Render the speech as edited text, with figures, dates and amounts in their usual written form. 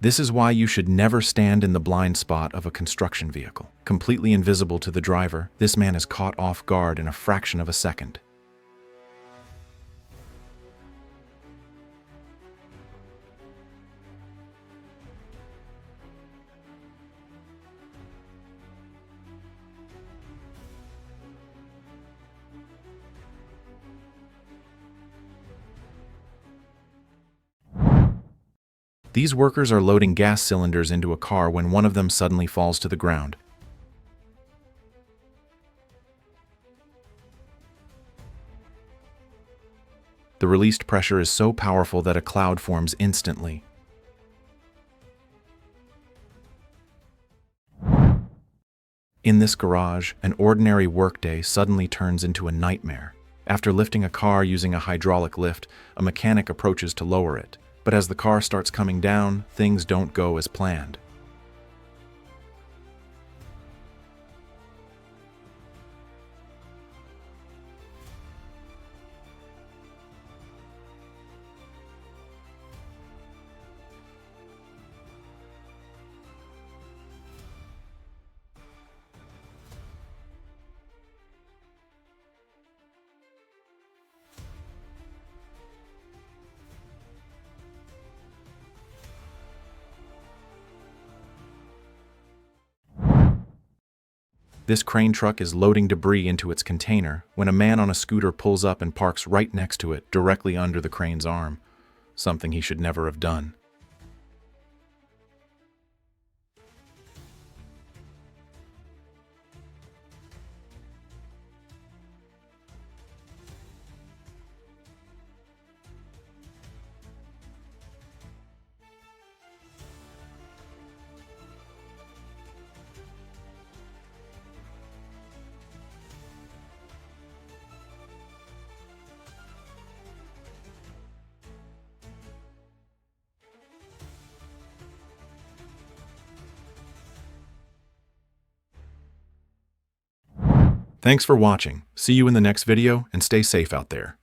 This is why you should never stand in the blind spot of a construction vehicle. Completely invisible to the driver, this man is caught off guard in a fraction of a second. These workers are loading gas cylinders into a car when one of them suddenly falls to the ground. The released pressure is so powerful that a cloud forms instantly. In this garage, an ordinary workday suddenly turns into a nightmare. After lifting a car using a hydraulic lift, a mechanic approaches to lower it. But as the car starts coming down, things don't go as planned. This crane truck is loading debris into its container when a man on a scooter pulls up and parks right next to it, directly under the crane's arm, something he should never have done. Thanks for watching. See you in the next video and stay safe out there.